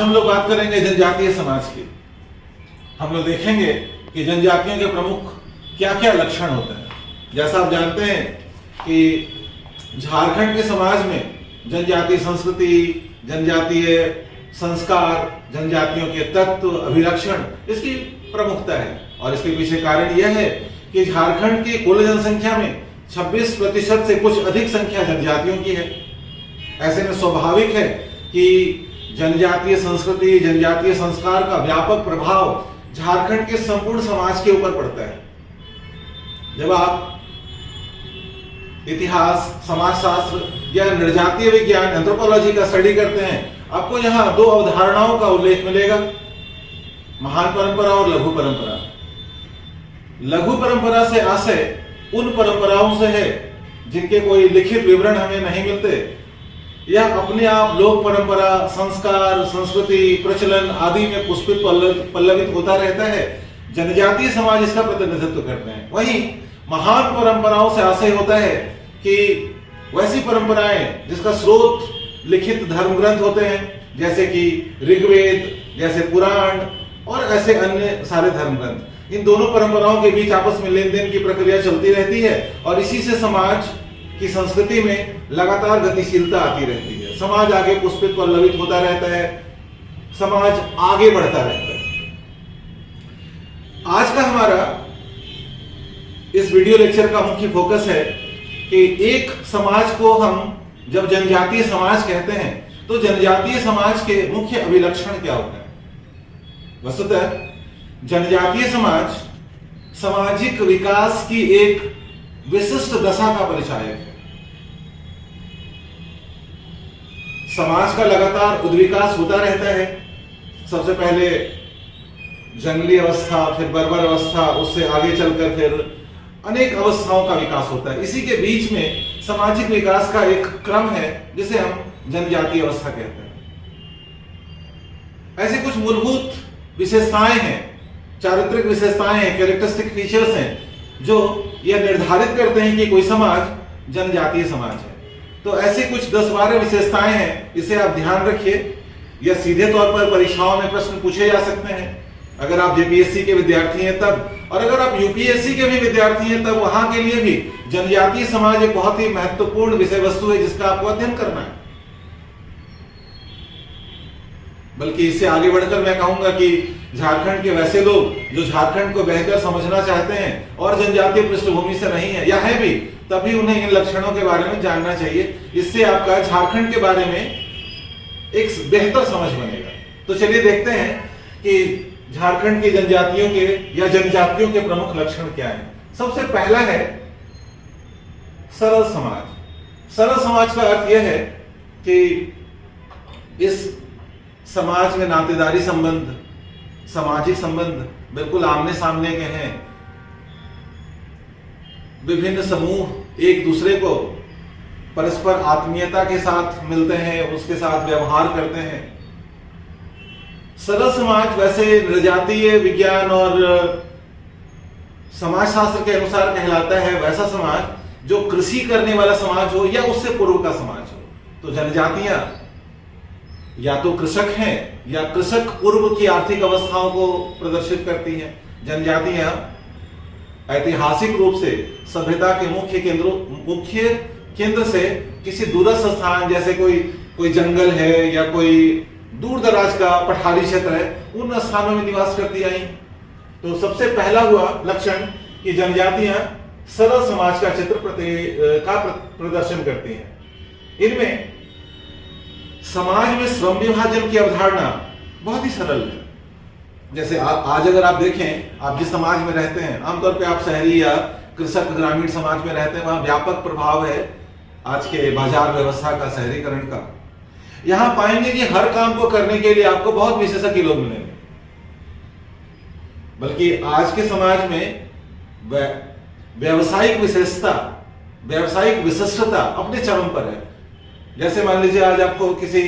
हम लोग बात करेंगे जनजातीय समाज की। हम लोग देखेंगे कि जनजातियों के प्रमुख क्या क्या लक्षण होते हैं। जैसा आप जानते हैं कि झारखंड के समाज में जनजातीय संस्कृति, जनजातीय संस्कार, जनजातियों के तत्व, अभिलक्षण, इसकी प्रमुखता है। और इसके पीछे कारण यह है कि झारखंड की कुल जनसंख्या में 26% से कुछ अधिक संख्या जनजातियों की है। ऐसे में स्वाभाविक है कि जनजातीय संस्कृति, जनजातीय संस्कार का व्यापक प्रभाव झारखंड के संपूर्ण समाज के ऊपर पड़ता है। जब आप इतिहास, समाजशास्त्र या नृजातीय विज्ञान, एंथ्रोपोलॉजी का स्टडी करते हैं, आपको यहां दो अवधारणाओं का उल्लेख मिलेगा, महान परंपरा और लघु परंपरा। लघु परंपरा से आशय उन परंपराओं से है जिनके कोई लिखित विवरण हमें नहीं मिलते, यह अपने आप लोक परंपरा, संस्कार, संस्कृति, प्रचलन आदि में पुष्पित पल्लवित होता रहता है। जनजातीय समाज इसका प्रतिनिधित्व करते हैं। वहीं महान परंपराओं से आशय होता है कि वैसी परंपराएं जिसका स्रोत लिखित धर्म ग्रंथ होते हैं, जैसे कि ऋग्वेद, जैसे पुराण और ऐसे अन्य सारे धर्म ग्रंथ। इन दोनों परंपराओं के बीच आपस में लेन देन की प्रक्रिया चलती रहती है और इसी से समाज की संस्कृति में लगातार गतिशीलता आती रहती है। समाज आगे पुष्पित पल्लवित होता रहता है, समाज आगे बढ़ता रहता है। आज का हमारा इस वीडियो लेक्चर का मुख्य फोकस है कि एक समाज को हम जब जनजातीय समाज कहते हैं तो जनजातीय समाज के मुख्य अभिलक्षण क्या होते हैं। वस्तुतः जनजातीय समाज सामाजिक विकास की एक विशिष्ट दशा का परिचायक है। समाज का लगातार उद्विकास होता रहता है। सबसे पहले जंगली अवस्था, फिर बर्बर अवस्था, उससे आगे चलकर फिर अनेक अवस्थाओं का विकास होता है। इसी के बीच में सामाजिक विकास का एक क्रम है जिसे हम जनजातीय अवस्था कहते हैं। ऐसी कुछ मूलभूत विशेषताएं हैं, चारित्रिक विशेषताएं हैं, कैरेक्टरिस्टिक फीचर्स हैं जो यह निर्धारित करते हैं कि कोई समाज जनजातीय समाज है। तो ऐसे कुछ 10-12 विशेषताएं हैं, इसे आप ध्यान रखिए। यह सीधे तौर पर परीक्षाओं में प्रश्न पूछे जा सकते हैं अगर आप जेपीएससी के विद्यार्थी हैं तब, और अगर आप यूपीएससी के भी विद्यार्थी हैं तब वहां के लिए भी जनजातीय समाज एक बहुत ही महत्वपूर्ण विषय वस्तु है जिसका आपको अध्ययन करना है। बल्कि इससे आगे बढ़कर मैं कहूंगा कि झारखंड के वैसे लोग जो झारखंड को बेहतर समझना चाहते हैं और जनजातीय पृष्ठभूमि से नहीं है या है भी, तभी उन्हें इन लक्षणों के बारे में जानना चाहिए। इससे आपका झारखंड के बारे में एक बेहतर समझ बनेगा। तो चलिए देखते हैं कि झारखंड की जनजातियों के या जनजातियों के प्रमुख लक्षण क्या हैं। सबसे पहला है सरल समाज। सरल समाज का अर्थ यह है कि इस समाज में नातेदारी संबंध, सामाजिक संबंध बिल्कुल आमने सामने के हैं। विभिन्न समूह एक दूसरे को परस्पर आत्मीयता के साथ मिलते हैं, उसके साथ व्यवहार करते हैं। सरल समाज वैसे नृजातीय विज्ञान और समाजशास्त्र के अनुसार कहलाता है वैसा समाज जो कृषि करने वाला समाज हो या उससे पूर्व का समाज हो। तो जनजातियां या तो कृषक हैं या कृषक पूर्व की आर्थिक अवस्थाओं को प्रदर्शित करती हैं। जनजातियां ऐतिहासिक रूप से सभ्यता के मुख्य केंद्र से किसी दूरस्थ स्थान, जैसे कोई जंगल है या कोई दूर दराज का पठारी क्षेत्र है, उन स्थानों में निवास करती आई। तो सबसे पहला हुआ लक्षण कि जनजातियां सरल समाज का चित्र प्रदर्शन करती हैं। इनमें समाज में श्रम विभाजन की अवधारणा बहुत ही सरल है। जैसे आज अगर आप देखें, आप जिस समाज में रहते हैं, आमतौर पे आप शहरी या कृषक ग्रामीण समाज में रहते हैं, वहां व्यापक प्रभाव है आज के बाजार व्यवस्था का, शहरीकरण का। यहां पाएंगे कि हर काम को करने के लिए आपको बहुत विशेषज्ञ लोग मिलेंगे। बल्कि आज के समाज में व्यावसायिक विशेषता, व्यावसायिक विशिष्टता अपने चरम पर है। जैसे मान लीजिए आज आपको किसी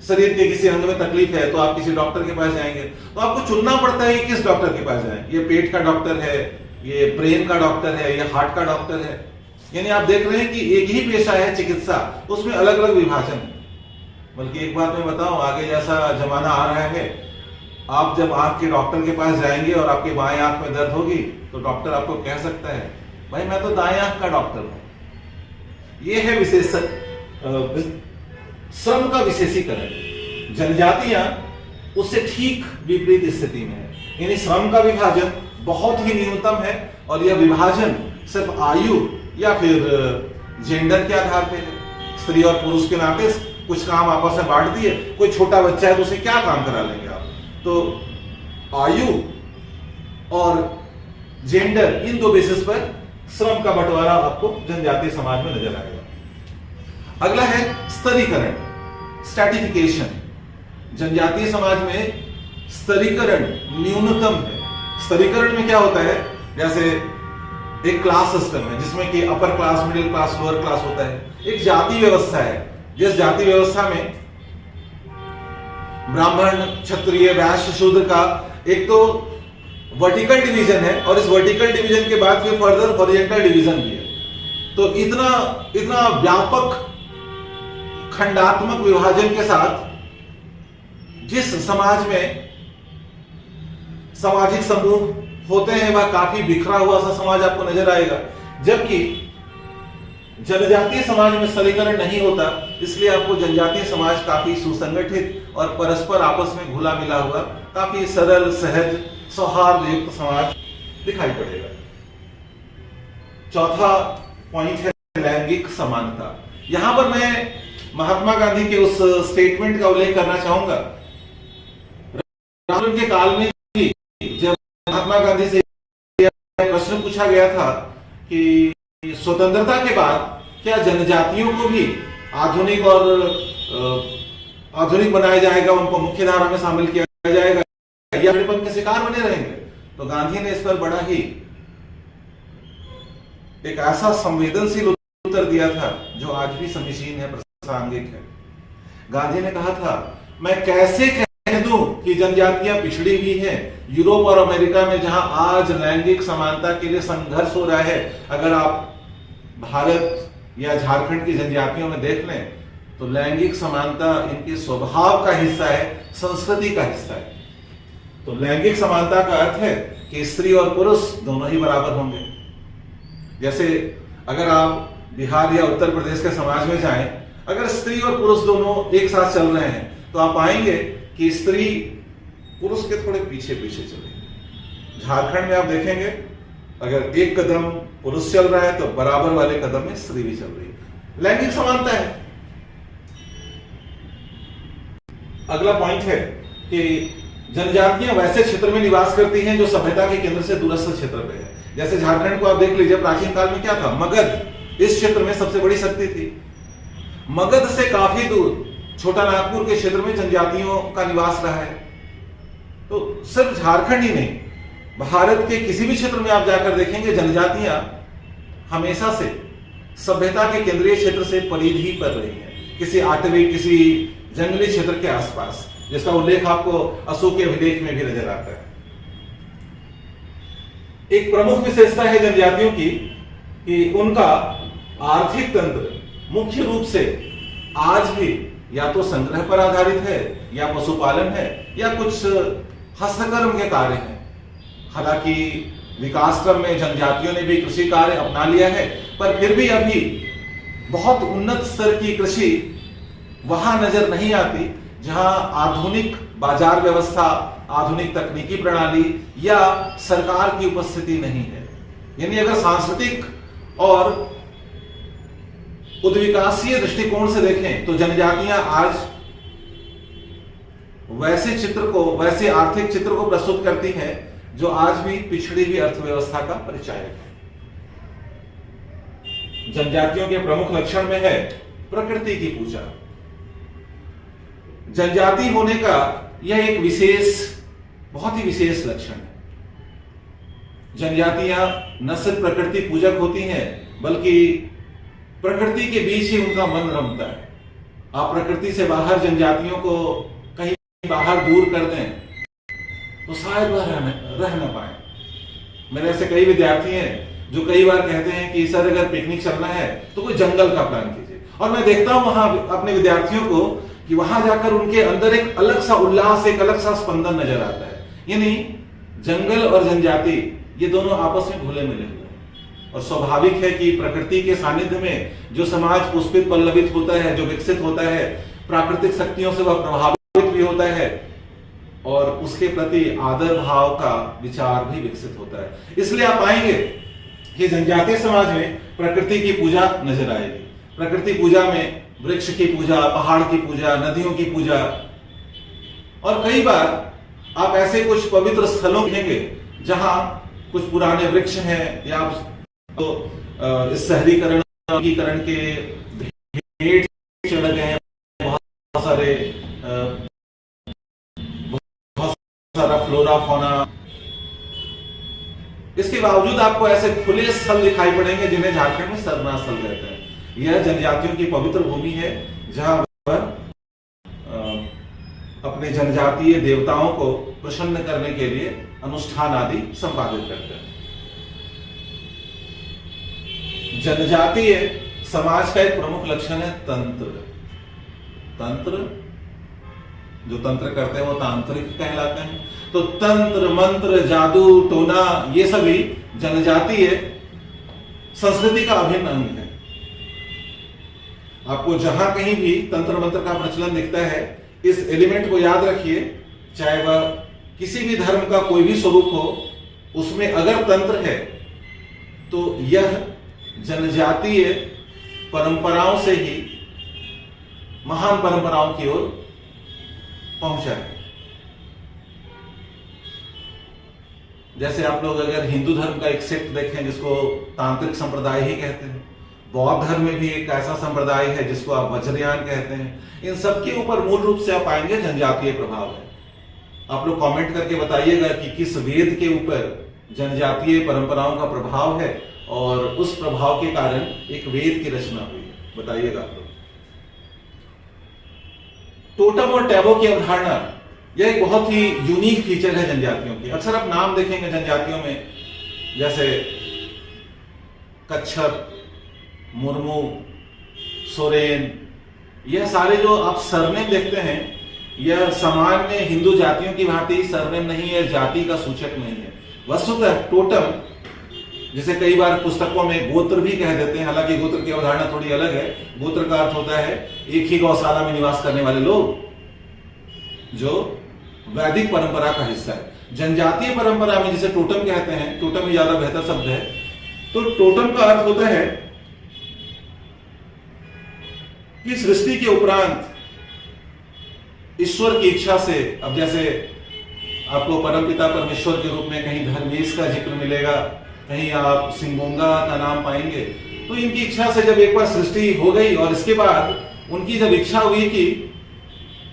शरीर के किसी अंग में तकलीफ है तो आप किसी डॉक्टर के पास जाएंगे, तो आपको चुनना पड़ता है कि किस डॉक्टर के पास जाएं। ये पेट का डॉक्टर है, ये ब्रेन का डॉक्टर है, ये हार्ट का डॉक्टर है। यानी आप देख रहे हैं कि एक ही पेशा है चिकित्सा, उसमें अलग अलग विभाजन है। बल्कि एक बात मैं बताऊं, आगे जैसा जमाना आ रहा है, आप जब आंख के डॉक्टर के पास जाएंगे और आपके बाएं आंख में दर्द होगी तो डॉक्टर आपको कह सकता है, भाई मैं तो दाएं आंख का डॉक्टर हूं। ये है विशेष श्रम का विशेषीकरण। जनजातियां उससे ठीक विपरीत स्थिति में है, यानी श्रम का विभाजन बहुत ही न्यूनतम है और यह विभाजन सिर्फ आयु या फिर जेंडर के आधार पे है। स्त्री और पुरुष के नाते कुछ काम आपस में बांट दिए, कोई छोटा बच्चा है तो उसे क्या काम करा लेंगे आप। तो आयु और जेंडर, इन दो बेसिस पर श्रम का बंटवारा आपको जनजातीय समाज में नजर आएगा। अगला है स्तरीकरण, स्ट्रैटिफिकेशन। जनजातीय समाज में स्तरीकरण न्यूनतम है। स्तरीकरण में क्या होता है, जैसे एक क्लास सिस्टम है जिसमें कि upper class, middle class, lower class होता है। एक जाति व्यवस्था है, जिस जाति व्यवस्था में ब्राह्मण, क्षत्रिय, वैश्य, शूद्र का एक तो वर्टिकल डिवीजन है और इस वर्टिकल डिवीजन के बाद फिर फर्दर हॉरिजॉन्टल डिवीजन भी है। तो इतना व्यापक खंडात्मक विभाजन के साथ जिस समाज में सामाजिक समूह होते हैं वह काफी बिखरा हुआ सा समाज आपको नजर आएगा। जबकि जनजातीय समाज में स्तरीकरण नहीं होता, इसलिए आपको जनजातीय समाज काफी सुसंगठित और परस्पर आपस में घुला मिला हुआ काफी सरल, सहज, सौहार्द युक्त समाज दिखाई पड़ेगा। चौथा पॉइंट है लैंगिक समानता। यहां पर मैं महात्मा गांधी के उस स्टेटमेंट का उल्लेख करना चाहूंगा। रामचंद्र के काल में जब महात्मा गांधी से प्रश्न पूछा गया था कि स्वतंत्रता के बाद क्या जनजातियों को भी आधुनिक बनाया जाएगा, उनको मुख्य धारा में शामिल किया जाएगा या पिछड़ेपन के शिकार बने रहेंगे, तो गांधी ने इस पर बड़ा ही एक ऐसा संवेदनशील उत्तर दिया था जो आज भी समीचीन है, प्रासंगिक है। गांधी ने कहा था, मैं कैसे कह दूं कि जनजातियां पिछड़ी हुई हैं। यूरोप और अमेरिका में जहां आज लैंगिक समानता के लिए संघर्ष हो रहा है, अगर आप भारत या झारखंड की जनजातियों में देख लें तो लैंगिक समानता इनके स्वभाव का हिस्सा है, संस्कृति का हिस्सा है। तो लैंगिक समानता का अर्थ है कि स्त्री और पुरुष दोनों ही बराबर होंगे। जैसे अगर आप बिहार या उत्तर प्रदेश के समाज में जाएं, अगर स्त्री और पुरुष दोनों एक साथ चल रहे हैं तो आप पाएंगे कि स्त्री पुरुष के थोड़े पीछे पीछे चलेगी। झारखंड में आप देखेंगे अगर एक कदम पुरुष चल रहा है तो बराबर वाले कदम में स्त्री भी चल रही है। लैंगिक समानता है। अगला पॉइंट है कि जनजातियां वैसे क्षेत्र में निवास करती हैं जो सभ्यता के केंद्र से दूरस्थ क्षेत्र पे है। जैसे झारखंड को आप देख लीजिए, प्राचीन काल में क्या था, मगध इस क्षेत्र में सबसे बड़ी शक्ति थी। मगध से काफी दूर छोटा नागपुर के क्षेत्र में जनजातियों का निवास रहा है। तो सिर्फ झारखंड ही नहीं, भारत के किसी भी क्षेत्र में आप जाकर देखेंगे जनजातियां हमेशा से सभ्यता के केंद्रीय क्षेत्र से परिधि पर रही हैं, किसी आटविक, किसी जंगली क्षेत्र के आसपास, जिसका उल्लेख आपको अशोक के अभिलेख में भी नजर आता है। एक प्रमुख विशेषता है जनजातियों की कि उनका आर्थिक तंत्र मुख्य रूप से आज भी या तो संग्रह पर आधारित है, या पशुपालन है, या कुछ हस्तकर्म के कार्य हैं। हालांकि विकास क्रम में जनजातियों ने भी कृषि कार्य अपना लिया है, पर फिर भी अभी बहुत उन्नत स्तर की कृषि वहां नजर नहीं आती जहां आधुनिक बाजार व्यवस्था, आधुनिक तकनीकी प्रणाली या सरकार की उपस्थिति नहीं है। यानी अगर सांस्कृतिक और उद्विकासीय दृष्टिकोण से देखें तो जनजातियां आज वैसे आर्थिक चित्र को प्रस्तुत करती हैं जो आज भी पिछड़ी हुई अर्थव्यवस्था का परिचायक है। जनजातियों के प्रमुख लक्षण में है प्रकृति की पूजा। जनजाति होने का यह एक बहुत ही विशेष लक्षण है। जनजातियां न सिर्फ प्रकृति पूजक होती हैं, बल्कि प्रकृति के बीच ही उनका मन रमता है। आप प्रकृति से बाहर जनजातियों को कहीं बाहर दूर कर दें तो शायद वह रह न पाए। मेरे ऐसे कई विद्यार्थी हैं जो कई बार कहते हैं कि सर अगर पिकनिक चलना है तो कोई जंगल का प्लान कीजिए, और मैं देखता हूं वहां अपने विद्यार्थियों को कि वहां जाकर उनके अंदर एक अलग सा उल्लास, एक अलग सा स्पंदन नजर आता है। यानी जंगल और जनजाति ये दोनों आपस में घुले मिले हुए हैं और स्वाभाविक है कि प्रकृति के सानिध्य में जो समाज पुष्पित पल्लवित होता है, जो विकसित होता है, प्राकृतिक शक्तियों से वह प्रभावित भी होता है और उसके प्रति आदर भाव का विचार भी विकसित होता है। इसलिए आप पाएंगे कि जनजातीय समाज में प्रकृति की पूजा नजर आएगी। प्रकृति पूजा में वृक्ष की पूजा, पहाड़ की पूजा, नदियों की पूजा, और कई बार आप ऐसे कुछ पवित्र स्थलों देखेंगे जहां कुछ पुराने वृक्ष हैं या तो इस शहरीकरण के भेंट चढ़ गए हैं, बहुत सारा फ्लोरा फौना। इसके बावजूद आपको ऐसे खुले स्थल दिखाई पड़ेंगे जिन्हें झारखंड में सरना स्थल कहते हैं। यह जनजातियों की पवित्र भूमि है जहां पर अपने जनजातीय देवताओं को प्रसन्न करने के लिए अनुष्ठान आदि संपादित करते हैं। जनजातीय समाज का एक प्रमुख लक्षण है तंत्र। तंत्र, जो तंत्र करते हैं वो तांत्रिक कहलाते हैं। तो तंत्र, मंत्र, जादू, टोना, ये सभी जनजातीय संस्कृति का अभिन्न अंग है। आपको जहां कहीं भी तंत्र मंत्र का प्रचलन दिखता है, इस एलिमेंट को याद रखिए, चाहे वह किसी भी धर्म का कोई भी स्वरूप हो, उसमें अगर तंत्र है तो यह जनजातीय परंपराओं से ही महान परंपराओं की ओर पहुंचा है। जैसे आप लोग अगर हिंदू धर्म का एक सेक्ट देखें जिसको तांत्रिक संप्रदाय ही कहते हैं, बौद्ध धर्म में भी एक ऐसा संप्रदाय है जिसको आप वज्रयान कहते हैं, इन सब के ऊपर मूल रूप से आप पाएंगे जनजातीय प्रभाव है। आप लोग कमेंट करके बताइएगा कि किस वेद के ऊपर जनजातीय परंपराओं का प्रभाव है और उस प्रभाव के कारण एक वेद की रचना हुई है, बताइएगा आप लोग। टोटम और टैबो की अवधारणा, यह एक बहुत ही यूनिक फीचर है जनजातियों की। अक्सर आप नाम देखेंगे जनजातियों में, जैसे कच्छप, मुर्मू, सोरेन, यह सारे जो आप सरनेम देखते हैं, यह सामान्य हिंदू जातियों की भांति सरनेम नहीं है, जाति का सूचक नहीं है। वस्तुतः टोटम, जिसे कई बार पुस्तकों में गोत्र भी कह देते हैं, हालांकि गोत्र की अवधारणा थोड़ी अलग है। गोत्र का अर्थ होता है एक ही गौशाला में निवास करने वाले लोग, जो वैदिक परंपरा का हिस्सा है। जनजातीय परंपरा में जिसे टोटम कहते हैं, टोटम ही ज्यादा बेहतर शब्द है, तो टोटम का अर्थ होता है कि सृष्टि के उपरांत ईश्वर की इच्छा से, अब जैसे आपको परमपिता परमेश्वर के रूप में कहीं धर्मेश का जिक्र मिलेगा, कहीं आप सिंगोंगा का नाम पाएंगे, तो इनकी इच्छा से जब एक बार सृष्टि हो गई और इसके बाद उनकी जब इच्छा हुई कि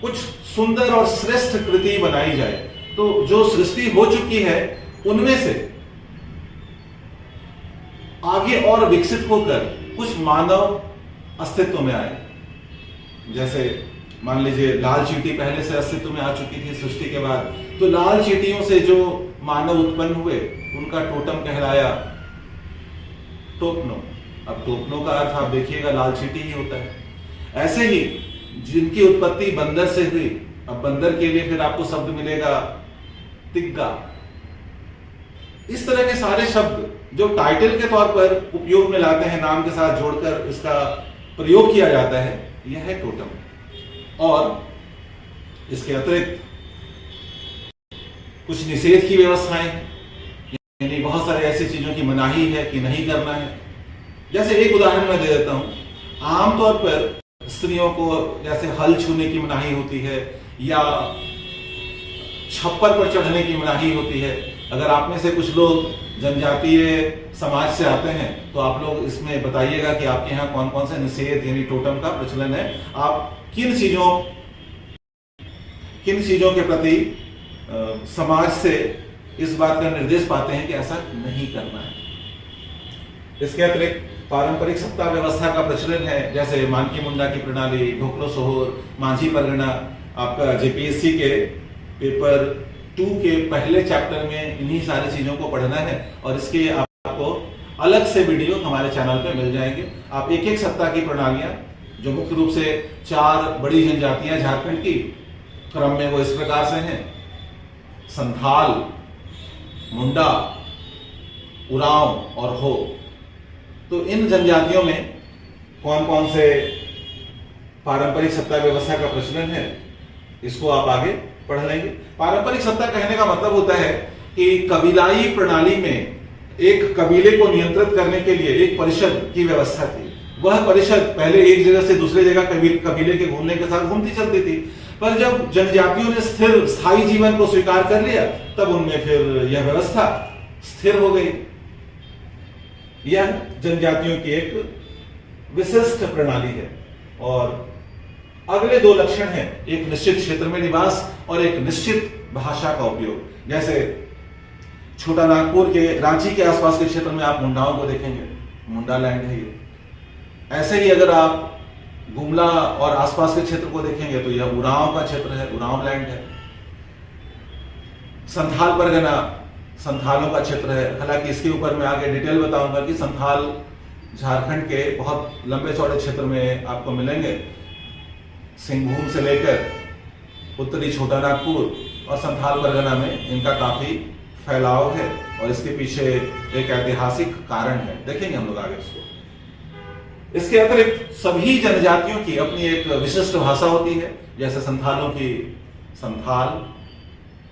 कुछ सुंदर और श्रेष्ठ कृति बनाई जाए, तो जो सृष्टि हो चुकी है उनमें से आगे और विकसित होकर कुछ मानव अस्तित्व में आए। जैसे मान लीजिए लाल चींटी पहले से अस्तित्व में आ चुकी थी सृष्टि के बाद, तो लाल चींटियों से जो मानव उत्पन्न हुए उनका टोटम कहलाया टोपनो। अब टोपनो का अर्थ आप देखिएगा लाल चींटी ही होता है। ऐसे ही जिनकी उत्पत्ति बंदर से हुई, अब बंदर के लिए फिर आपको शब्द मिलेगा तिग्गा। इस तरह के सारे शब्द जो टाइटल के तौर पर उपयोग में लाते हैं, नाम के साथ जोड़कर इसका प्रयोग किया जाता है, यह है टोटम। और इसके अतिरिक्त कुछ निषेध की व्यवस्थाएं हैं, यानी बहुत सारे ऐसी चीजों की मनाही है कि नहीं करना है। जैसे एक उदाहरण मैं दे देता हूं। आमतौर पर स्त्रियों को जैसे हल छूने की मनाही होती है या छप्पर पर चढ़ने की मनाही होती है। अगर आप में से कुछ लोग जनजातीय समाज से आते हैं तो आप लोग इसमें बताइएगा कि आपके यहाँ कौन कौन से निषेध यानी टोटम का प्रचलन है। आप किन चीजों के प्रति समाज से इस बात का निर्देश पाते हैं कि ऐसा नहीं करना है। इसके अतिरिक्त पारंपरिक सत्ता व्यवस्था का प्रचलन है, जैसे मानकी मुंडा की प्रणाली, ढोकलो सोहर, माझी परगना। आपका जेपीएससी के पेपर 2 के पहले चैप्टर में इन्हीं सारी चीजों को पढ़ना है और इसके आपको अलग से वीडियो हमारे चैनल पे मिल जाएंगे। आप एक एक सत्ता की प्रणालियां जो मुख्य रूप से 4 बड़ी जनजातियां झारखंड की, क्रम में वो इस प्रकार से हैं: संथाल, मुंडा, उरांव और हो। तो इन जनजातियों में कौन कौन से पारंपरिक सत्ता व्यवस्था का प्रचलन है, इसको आप आगे पढ़ लेंगे। पारंपरिक सत्ता कहने का मतलब होता है कि कबीलाई प्रणाली में एक कबीले को नियंत्रित करने के लिए एक परिषद की व्यवस्था थी। वह परिषद पहले एक जगह से दूसरे जगह कबीले के घूमने के साथ घूमती चलती थी, पर जब जनजातियों ने स्थिर स्थायी जीवन को स्वीकार कर लिया, तब उनमें फिर यह व्यवस्था स्थिर हो गई। यह जनजातियों की एक विशिष्ट प्रणाली है। और अगले 2 लक्षण हैं, एक निश्चित क्षेत्र में निवास और एक निश्चित भाषा का उपयोग। जैसे छोटा नागपुर के, रांची के आसपास के क्षेत्र में आप मुंडाओं को देखेंगे, मुंडा लैंड है ये। ऐसे ही अगर आप गुमला और आसपास के क्षेत्र को देखेंगे तो यह उरांव का क्षेत्र है, उरांव लैंड है। संथाल परगना संथालों का क्षेत्र है। हालांकि इसके ऊपर मैं आगे डिटेल बताऊंगा कि संथाल झारखंड के बहुत लंबे चौड़े क्षेत्र में आपको मिलेंगे। सिंहभूम से लेकर उत्तरी छोटा नागपुर और संथाल परगना में इनका काफी फैलाव है, और इसके पीछे एक ऐतिहासिक कारण है, देखेंगे हम लोग आगे इसको। इसके अतिरिक्त सभी जनजातियों की अपनी एक विशिष्ट भाषा होती है। जैसे संथालों की संथाल,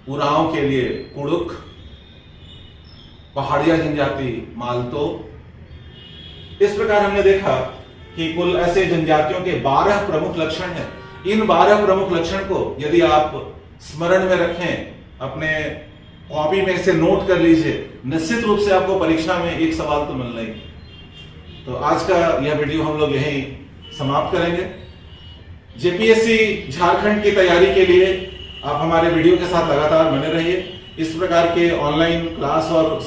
उरांव के लिए कुड़ुक, पहाड़िया जनजाति मालतो। इस प्रकार हमने देखा कि कुल ऐसे जनजातियों के 12 प्रमुख लक्षण हैं। इन 12 प्रमुख लक्षण को यदि आप स्मरण में रखें, अपने कॉपी में से नोट कर लीजिए, निश्चित रूप से आपको परीक्षा में एक सवाल तो मिलना ही। तो आज का यह वीडियो हम लोग यहीं समाप्त करेंगे। जेपीएससी झारखंड की तैयारी के लिए आप हमारे वीडियो के साथ लगातार बने रहिए। इस प्रकार के ऑनलाइन क्लास और